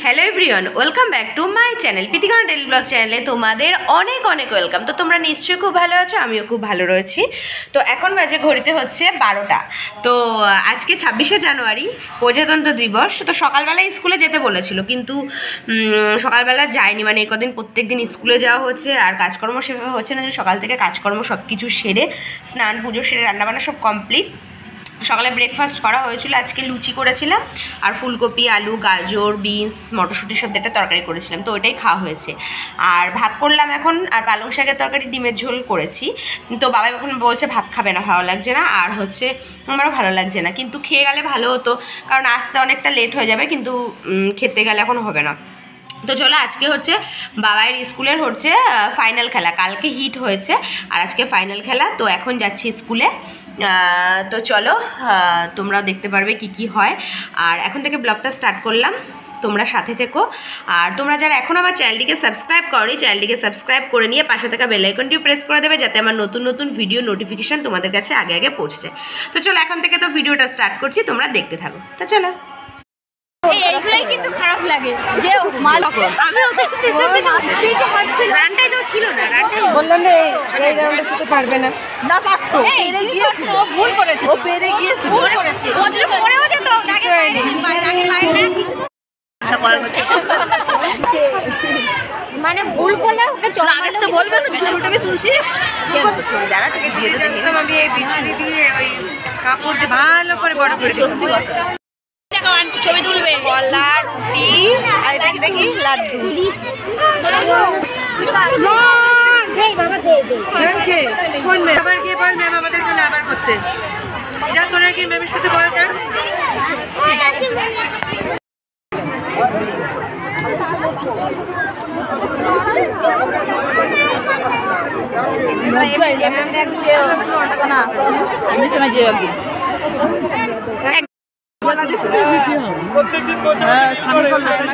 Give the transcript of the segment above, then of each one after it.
Hello everyone, welcome back to my channel Pritikana daily blog চ্যানেলে তোমাদের অনেক অনেক ওয়েলকাম। তো তোমরা নিশ্চয়ই খুব ভালো আছো, আমিও খুব ভালো রয়েছি। তো এখন বাজে ঘড়িতে হচ্ছে 12টা। তো আজকে 26শে জানুয়ারি, প্রজাতন্ত্র দিবস। তো সকালবেলায় স্কুলে যেতে বলেছিল, কিন্তু সকালবেলা যায়নি। মানে কদিন প্রত্যেক দিন স্কুলে যাওয়া হচ্ছে আর কাজকর্ম সেভাবে হচ্ছে না। সকাল থেকে কাজকর্ম সব কিছু সেরে, স্নান পুজো সেরে, রান্নাবান্না সব কমপ্লিট। সকালে ব্রেকফাস্ট করা হয়েছিল, আজকে লুচি করেছিলাম আর ফুলকপি, আলু, গাজর, বিনস, মটরশুঁটি সব একটা তরকারি করেছিলাম। তো ওইটাই খাওয়া হয়েছে। আর ভাত করলাম এখন, আর পালং শাকের তরকারি, ডিমের ঝোল করেছি। তো বাবা এখন বলছে ভাত খাবে না, ভালো লাগছে না। আর হচ্ছে আমারও ভালো লাগছে না, কিন্তু খেয়ে গেলে ভালো হতো, কারণ আসতে অনেকটা লেট হয়ে যাবে। কিন্তু খেতে গেলে এখন হবে না। তো চলো, আজকে হচ্ছে বাবাইয়ের স্কুলের হচ্ছে ফাইনাল খেলা। কালকে হিট হয়েছে আর আজকে ফাইনাল খেলা। তো এখন যাচ্ছি স্কুলে। তো চলো, তোমরাও দেখতে পারবে কি কি হয়। আর এখন থেকে ব্লগটা স্টার্ট করলাম, তোমরা সাথে থেকো। আর তোমরা যারা এখন আমার চ্যানেলটিকে সাবস্ক্রাইব করোনি, চ্যানেলটিকে সাবস্ক্রাইব করে নিয়ে পাশে থাকা বেল আইকনটিও প্রেস করে দেবে, যাতে আমার নতুন নতুন ভিডিও নোটিফিকেশান তোমাদের কাছে আগে আগে পৌঁছে যায়। তো চলো, এখন থেকে তো ভিডিওটা স্টার্ট করছি, তোমরা দেখতে থাকো। তো চলো। এইগুলাই কিন্তু খারাপ লাগে যে মাল আমি ওদের পিছন থেকে রানটাই তো ছিল না, রানটাই বললাম না এই রাউন্ডে শুতে পারবে না। না পারতো, পেরে গিয়েছে, ও ভুল করেছে, ও পেরে গিয়েছে, ভুল করেছে, ও যদি পড়েও যেত দাগের বাইরে মানে ভুল করলে ওকে চলে আগে তো বলবে না ছবিটাকে তুলছি কিন্তু ছবি দাঁড়া থেকে দিয়ে দিলাম আমি এই বিছুনি দিয়ে ওই কাপড় দিয়ে ভালো করে বড় করে ছবি তুলবে। কলা, রুটি আর দেখি দেখি লাড্ডু। কোন ম্যাম? আবার কে বল ম্যাম আমাদের জন্য আবার করতে যা, তোরা কি ম্যামের সাথে বলা যান?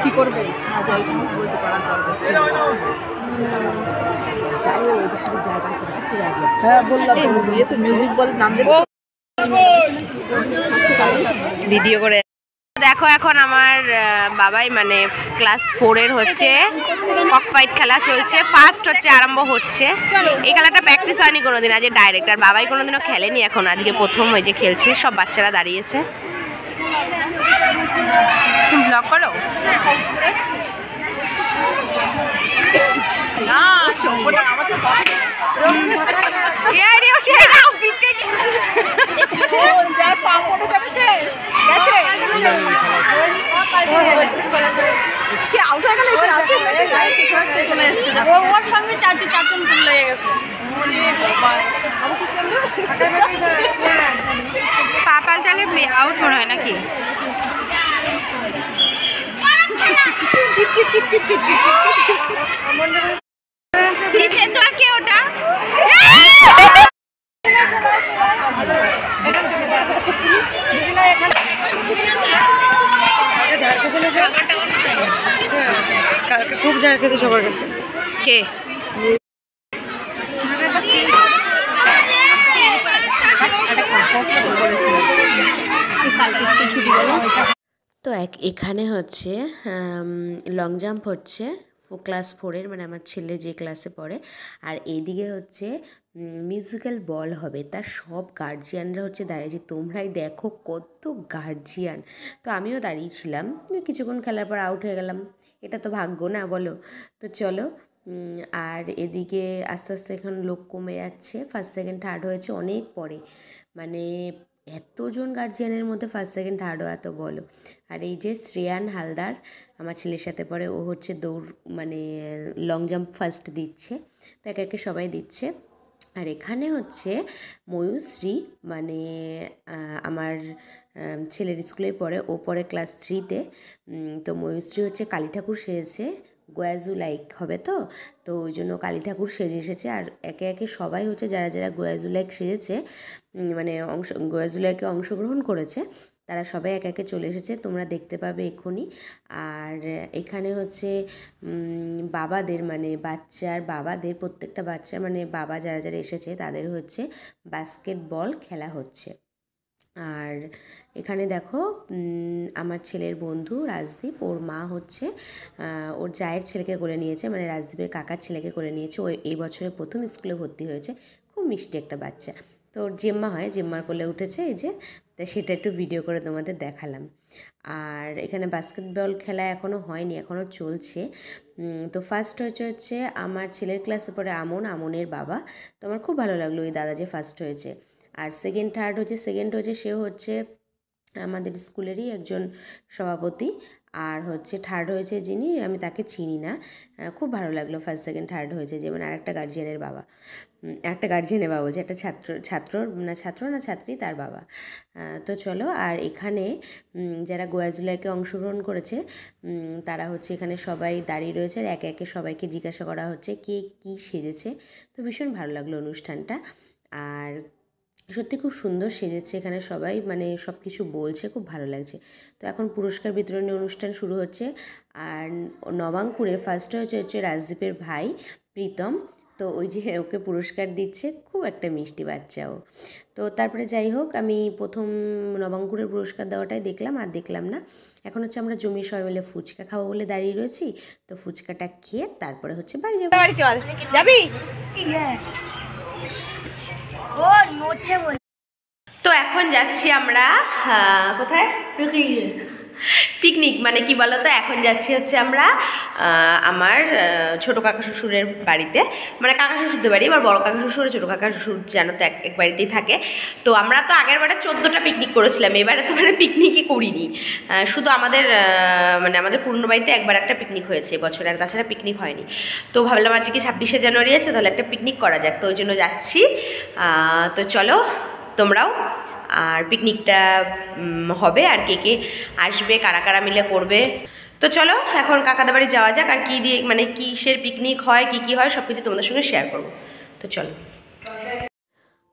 কি করবে মিউজিক বল নাম দেবো ভিডিও করে। দেখো, এখন আমার বাবাই মানে ক্লাস 4-এর হচ্ছে কক ফাইট খেলা চলছে, ফার্স্ট হচ্ছে আরম্ভ হচ্ছে। এই খেলাটা প্র্যাকটিস হয়নি কোনোদিন, আজ ডাইরেক্ট। আর বাবাই কোনোদিনও খেলেনি, এখন আজকে প্রথম হয়েছে খেলছে। সব বাচ্চারা দাঁড়িয়েছে। তুমি ব্লগ করো ওর সঙ্গে চারজন ভুল লেগে গেছে। পা পাল্টালে আউট মনে হয় নাকি? তো আর কে ওটা? কালকে খুব ঝাড় খেয়েছে সবার কাছে। কে? তো এখানে হচ্ছে লং জাম্প হচ্ছে ক্লাস 4-এর, মানে আমার ছেলে যে ক্লাসে পড়ে। আর এইদিকে হচ্ছে মিউজিক্যাল বল হবে, তার সব গার্জিয়ানরা হচ্ছে দাঁড়িয়েছে। তোমরাই দেখো কত গার্জিয়ান। তো আমিও দাঁড়িয়েছিলাম, কিছুক্ষণ খেলার পর আউট হয়ে গেলাম। এটা তো ভাগ্য না, বলো? তো চলো। আর এদিকে আস্তে আস্তে এখন লোক কমে যাচ্ছে। ফার্স্ট সেকেন্ড থার্ড হয়েছে অনেক পরে, মানে এতজন গার্জিয়ানের মধ্যে ফার্স্ট সেকেন্ড থার্ড হওয়া, তো বলো। আর এই যে শ্রেয়ান হালদার আমার ছেলের সাথে পড়ে, ও হচ্ছে দৌড় মানে লং জাম্প ফার্স্ট দিচ্ছে। তো একে একে সবাই দিচ্ছে। আর এখানে হচ্ছে ময়ূশ্রী, মানে আমার ছেলের স্কুলে পড়ে, ও পড়ে ক্লাস 3-তে। তো ময়ূশ্রী হচ্ছে কালী ঠাকুর সেজেছে, গোয়াজু লাইক হবে তো, তো ওই জন্য কালী ঠাকুর সেজে এসেছে। আর একে একে সবাই হচ্ছে যারা যারা গোয়াজু লাইক সেজেছে, মানে গোয়াজু লাইকে অংশগ্রহণ করেছে, তারা সবাই একে একে চলে এসেছে, তোমরা দেখতে পাবে এক্ষুনি। আর এখানে হচ্ছে বাবাদের, মানে বাচ্চার বাবাদের, প্রত্যেকটা বাচ্চার মানে বাবা যারা যারা এসেছে তাদের হচ্ছে বাস্কেটবল খেলা হচ্ছে। আর এখানে দেখো আমার ছেলের বন্ধু রাজদীপ, ওর মা হচ্ছে ওর জায়ের ছেলেকে কোলে নিয়েছে, মানে রাজদীপের কাকার ছেলেকে কোলে নিয়েছে। ও এই বছরে প্রথম স্কুলে ভর্তি হয়েছে, খুব মিষ্টি একটা বাচ্চা। তো ওর জেম্মা হয়, জেম্মার কোলে উঠেছে এই যে, তা সেটা একটু ভিডিও করে তোমাদের দেখালাম। আর এখানে বাস্কেটবল খেলা এখনও হয়নি, এখনও চলছে। তো ফার্স্ট হচ্ছে আমার ছেলের ক্লাসে পড়ে আমনের বাবা। তো আমার খুব ভালো লাগলো ওই দাদা যে ফার্স্ট হয়েছে। আর সেকেন্ড হয়েছে সে হচ্ছে আমাদের স্কুলেরই একজন সভাপতি। আর হচ্ছে থার্ড হয়েছে যিনি, আমি তাকে চিনি না। খুব ভালো লাগলো ফার্স্ট সেকেন্ড থার্ড হয়েছে যে, মানে আরেকটা গার্জিয়ানের বাবা, একটা গার্জিয়ানের বাবা বলছে, একটা ছাত্র না ছাত্রী তার বাবা। তো চলো, আর এখানে যারা গোয়াজুলাইকে অংশগ্রহণ করেছে তারা হচ্ছে এখানে সবাই দাঁড়িয়ে রয়েছে, আর একে একে সবাইকে জিজ্ঞাসা করা হচ্ছে কে কী সেজেছে। তো ভীষণ ভালো লাগলো অনুষ্ঠানটা। আর সত্যি খুব সুন্দর সেজেছে এখানে সবাই, মানে সব কিছু বলছে, খুব ভালো লাগছে। তো এখন পুরস্কার বিতরণী অনুষ্ঠান শুরু হচ্ছে। আর নবাঙ্কুরের ফার্স্ট হচ্ছে রাজদীপের ভাই প্রীতম। তো ওই যে ওকে পুরস্কার দিচ্ছে, খুব একটা মিষ্টি বাচ্চাও। তো তারপরে যাই হোক, আমি প্রথম নবাঙ্কুরের পুরস্কার দেওয়াটাই দেখলাম, আর দেখলাম না। এখন হচ্ছে আমরা জমি সবাই মিলে ফুচকা খাবো বলে দাঁড়িয়ে রয়েছি। তো ফুচকাটা খেয়ে তারপরে হচ্ছে বাড়ি যাবো। বাড়ি চল, যাবি? তো এখন যাচ্ছি আমরা কোথায়, পিকনিক। মানে কি বলতো, এখন যাচ্ছি হচ্ছে আমরা আমার ছোটো কাকা শ্বশুরের বাড়িতে, মানে কাকা শ্বশুরদের বাড়ি। আমার বড় কাকা শ্বশুর ছোটো কাকা শ্বশুর যেন তো এক বাড়িতেই থাকে। তো আমরা তো আগের বারে 14টা পিকনিক করেছিলাম, এবারে তো মানে পিকনিকই করিনি। শুধু আমাদের মানে আমাদের পুরনো বাড়িতে একবার একটা পিকনিক হয়েছে বছরে, আর তাছাড়া পিকনিক হয়নি। তো ভাবলাম আজকে 26শে জানুয়ারি আছে, তাহলে একটা পিকনিক করা যাক, তো ওই জন্য যাচ্ছি। তো চলো তোমরাও। আর পিকনিকটা হবে, আর কে কে আসবে, কারা কারা মিলে করবে। তো চলো এখন কাকাদের বাড়ি যাওয়া যাক, আর কী দিয়ে মানে কিসের পিকনিক হয়, কী কী হয় সব কিছু তোমাদের সঙ্গে শেয়ার করবো। তো চলো।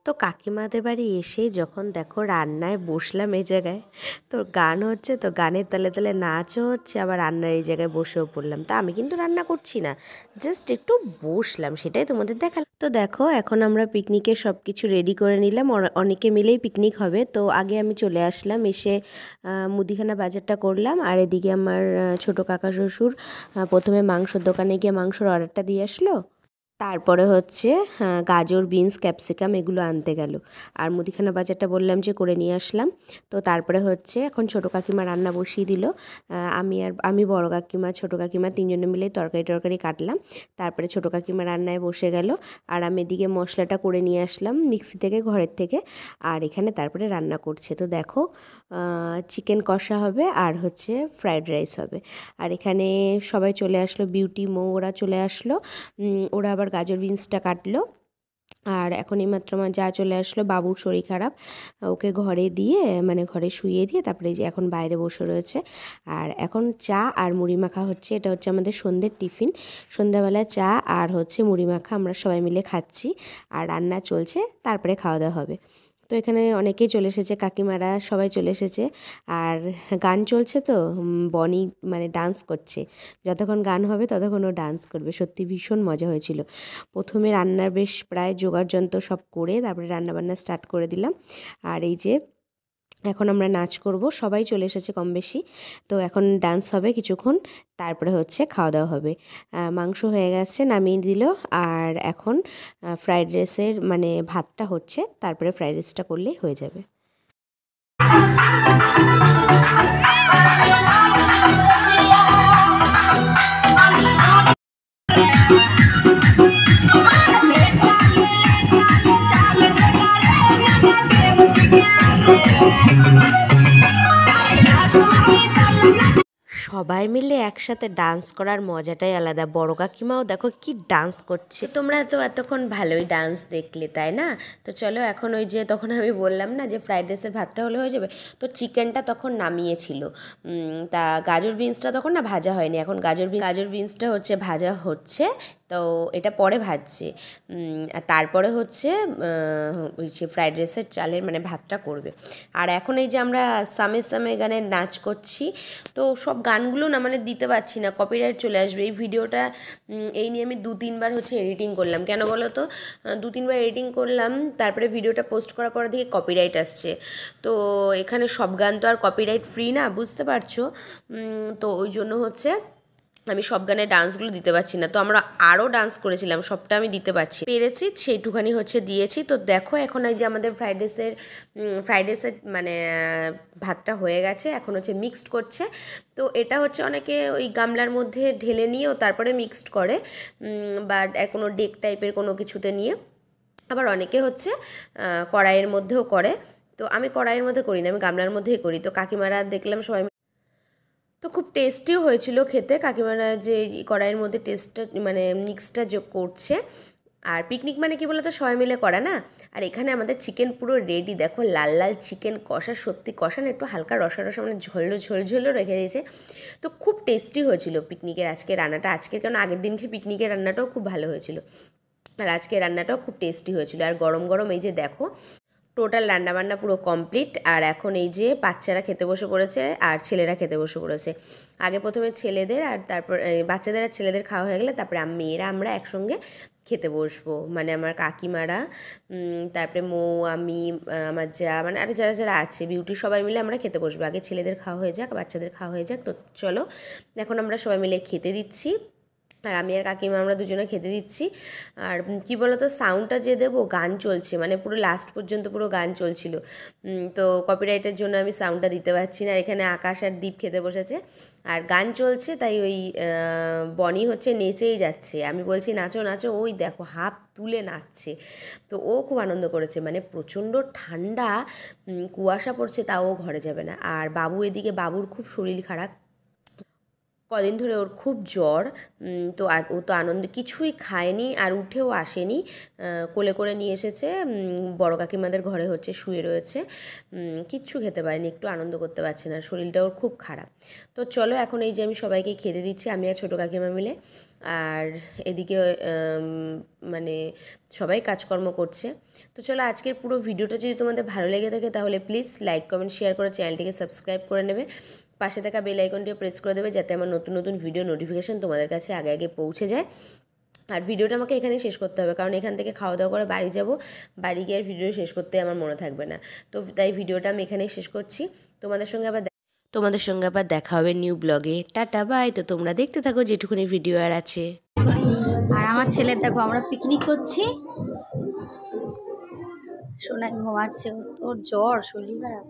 তো কাকিমাদের বাড়ি এসে যখন দেখো রান্নায় বসলাম এই জায়গায়, তো গান হচ্ছে, তো গানের তালে তালে নাচও হচ্ছে, আবার রান্নার এই জায়গায় বসেও পড়লাম। তা আমি কিন্তু রান্না করছি না, জাস্ট একটু বসলাম, সেটাই তোমাদের দেখালাম। তো দেখো এখন আমরা পিকনিকের সব কিছু রেডি করে নিলাম, অনেকে মিলেই পিকনিক হবে। তো আগে আমি চলে আসলাম, এসে মুদিখানা বাজারটা করলাম। আর এদিকে আমার ছোটো কাকা শ্বশুর প্রথমে মাংসর দোকানে গিয়ে মাংসর অর্ডারটা দিয়ে আসলো, তারপরে হচ্ছে গাজর, বিনস, ক্যাপসিকাম এগুলো আনতে গেল। আর মুদিখানা বাজারটা বললাম যে করে নিয়ে আসলাম। তো তারপরে হচ্ছে এখন ছোটো কাকিমা রান্না বসিয়ে দিল। আমি বড় কাকিমা, ছোটো কাকিমা তিনজনে মিলে তরকারি কাটলাম। তারপরে ছোটো কাকিমা রান্নায় বসে গেল, আর আমি এদিকে মশলাটা করে নিয়ে আসলাম মিক্সি থেকে, ঘরের থেকে। আর এখানে তারপরে রান্না করছে। তো দেখো চিকেন কষা হবে, আর হচ্ছে ফ্রায়েড রাইস হবে। আর এখানে সবাই চলে আসলো, বিউটি, মৌ ওরা চলে আসলো। ওরা আবার গাজর বিনসটা কাটলো। আর এখন এইমাত্র আমার যা চলে আসলো, বাবুর শরীর খারাপ, ওকে ঘরে দিয়ে, মানে ঘরে শুইয়ে দিয়ে তারপরে যে এখন বাইরে বসে রয়েছে। আর এখন চা আর মুড়ি মাখা হচ্ছে, এটা হচ্ছে আমাদের সন্ধ্যের টিফিন। সন্ধ্যাবেলায় চা আর হচ্ছে মুড়ি মাখা আমরা সবাই মিলে খাচ্ছি, আর রান্না চলছে, তারপরে খাওয়া দাওয়া হবে। তো এখানে অনেকেই চলে এসেছে, কাকিমারা সবাই চলে এসেছে। আর গান চলছে, তো বনি মানে ডান্স করছে, যতক্ষণ গান হবে ততক্ষণ ও ডান্স করবে। সত্যি ভীষণ মজা হয়েছিল। প্রথমে রান্নার বেশ প্রায় জোগাড় যন্ত্র সব করে তারপরে রান্নাবান্না স্টার্ট করে দিলাম। আর এই যে এখন আমরা নাচ করব, সবাই চলে এসেছে কম বেশি। তো এখন ডান্স হবে কিছুক্ষণ, তারপরে হচ্ছে খাওয়া দাওয়া হবে। মাংস হয়ে গেছে, নামিয়ে দিল। আর এখন ফ্রাইড রাইসের মানে ভাতটা হচ্ছে, তারপরে ফ্রাইড রাইসটা করলেই হয়ে যাবে। সবাই মিলে একসাথে ডান্স করার মজাটাই আলাদা। বড় কাকিমাও দেখো কি ডান্স করছে। তোমরা তো এতক্ষণ ভালোই ডান্স দেখলে, তাই না? তো চলো এখন ওই যে তখন আমি বললাম না যে ফ্রাইড রাইসের ভাতটা হলে হয়ে যাবে, তো চিকেনটা তখন নামিয়েছিল। তা গাজর বিনসটা তখন না ভাজা হয়নি, এখন গাজর বিনসটা হচ্ছে ভাজা হচ্ছে, তো এটা পরে ভাজছে। আর তারপরে হচ্ছে ওই যে ফ্রাইড রাইসের চালের মানে ভাতটা করবে। আর এখন এই যে আমরা সামে সামে গানের নাচ করছি, তো সব গানগুলো না মানে দিতে পারছি না, কপিরাইট চলে আসবে। এই ভিডিওটা এই নিয়ে আমি 2-3 বার হচ্ছে এডিটিং করলাম। কেন বলো তো, 2-3 বার এডিটিং করলাম, তারপরে ভিডিওটা পোস্ট করার পরে দিকে কপিরাইট আসছে। তো এখানে সব গান তো আর কপিরাইট ফ্রি না, বুঝতে পারছো। তো ওই জন্য হচ্ছে আমি সব গানের ডান্সগুলো দিতে পারছি না। তো আমরা আরও ডান্স করেছিলাম, সবটা আমি দিতে পারছি পেরেছি, সেইটুখানি হচ্ছে দিয়েছি। তো দেখো এখন এই যে আমাদের ফ্রাইড রাইসের মানে ভাতটা হয়ে গেছে, এখন হচ্ছে মিক্সড করছে। তো এটা হচ্ছে অনেকে ওই গামলার মধ্যে ঢেলে নিয়েও তারপরে মিক্সড করে, বা কোনো ডেক টাইপের কোনো কিছুতে নিয়ে, আবার অনেকে হচ্ছে কড়াইয়ের মধ্যেও করে। তো আমি কড়াইয়ের মধ্যে করি না, আমি গামলার মধ্যেই করি। তো কাকিমারা দেখলাম সবাই, তো খুব টেস্টিও হয়েছিল খেতে। কাকিমারা যে কড়াইয়ের মধ্যে টেস্টটা মানে মিক্সটা যোগ করছে। আর পিকনিক মানে কি বলতো, সবাই মিলে করা না। আর এখানে আমাদের চিকেন পুরো রেডি, দেখো লাল লাল চিকেন কষা, সত্যি কষা না, একটু হালকা রসা রসা মানে ঝোলঝোলও রেখে দিয়েছে। তো খুব টেস্টি হয়েছিল পিকনিকের আজকে রান্নাটা। আজকের কারণ আগের দিনকে পিকনিকের রান্নাটাও খুব ভালো হয়েছিল, আর আজকের রান্নাটাও খুব টেস্টি হয়েছিল। আর গরম গরম এই যে দেখো টোটাল রান্নাবান্না পুরো কমপ্লিট। আর এখন এই যে বাচ্চারা খেতে বসে পড়েছে আর ছেলেরা খেতে বসে পড়েছে। আগে প্রথমে ছেলেদের, আর তারপর বাচ্চাদের আর ছেলেদের খাওয়া হয়ে গেলে তারপরে মেয়েরা আমরা একসঙ্গে খেতে বসবো। মানে আমার কাকিমারা, তারপরে মৌ, আমি, আমার যা, মানে আর যারা যারা আছে বিউটি, সবাই মিলে আমরা খেতে বসবো। আগে ছেলেদের খাওয়া হয়ে যাক, বাচ্চাদের খাওয়া হয়ে যাক। তো চলো এখন আমরা সবাই মিলে খেতে দিচ্ছি। আর আমি আর কাকিমা আমরা দুজনে খেতে দিচ্ছি। আর কি বলো তো, সাউন্ডটা যে দেবো, গান চলছে, মানে পুরো লাস্ট পর্যন্ত পুরো গান চলছিল। তো কপিরাইটের জন্য আমি সাউন্ডটা দিতে পারছি না। আর এখানে আকাশ আর দীপ খেতে বসেছে আর গান চলছে, তাই ওই বনি হচ্ছে নেচেই যাচ্ছে। আমি বলছি নাচো নাচো, ওই দেখো হাত তুলে নাচছে। তো ও খুব আনন্দ করেছে। মানে প্রচণ্ড ঠান্ডা, কুয়াশা পড়ছে, তাও ও ঘরে যাবে না। আর বাবু এদিকে, বাবুর খুব শরীর খারাপ, কদিন ধরে ওর খুব জ্বর। তো ও তো আনন্দ কিছুই খায়নি আর উঠেও আসেনি, কোলে করে নিয়ে এসেছে, বড় কাকিমাদের ঘরে হচ্ছে শুয়ে রয়েছে, কিচ্ছু খেতে পারেনি, একটু আনন্দ করতে পারছে না, শরীরটা ওর খুব খারাপ। তো চলো এখন এই যে আমি সবাইকে খেতে দিচ্ছি, আমি আর ছোটো কাকিমা মিলে। আর এদিকে মানে সবাই কাজকর্ম করছে। তো চলো আজকের পুরো ভিডিওটা যদি তোমাদের ভালো লেগে থাকে তাহলে প্লিজ লাইক, কমেন্ট, শেয়ার করে চ্যানেলটিকে সাবস্ক্রাইব করে নেবে। পাশে থাকা বেল আইকনটিও প্রেস করে দেবে, যাতে আমার নতুন নতুন ভিডিও নোটিফিকেশান তোমাদের কাছে আগে আগে পৌঁছে যায়। আর ভিডিওটা আমাকে এখানেই শেষ করতে হবে, কারণ এখান থেকে খাওয়া দাওয়া করে বাড়ি যাব, বাড়ি গিয়ে আর ভিডিও শেষ করতে আমার মনে থাকবে না। তো তাই ভিডিওটা আমি এখানেই শেষ করছি। তোমাদের সঙ্গে আবার দেখা হবে নিউ ব্লগে। Tata bye. তো তোমরা দেখতে থাকো যেটুকুনি ভিডিও আর আছে। আর আমার ছেলের দেখো, আমরা পিকনিক করছি, সোনাই ঘুমাচ্ছে, ওর জ্বর, শরীর খারাপ।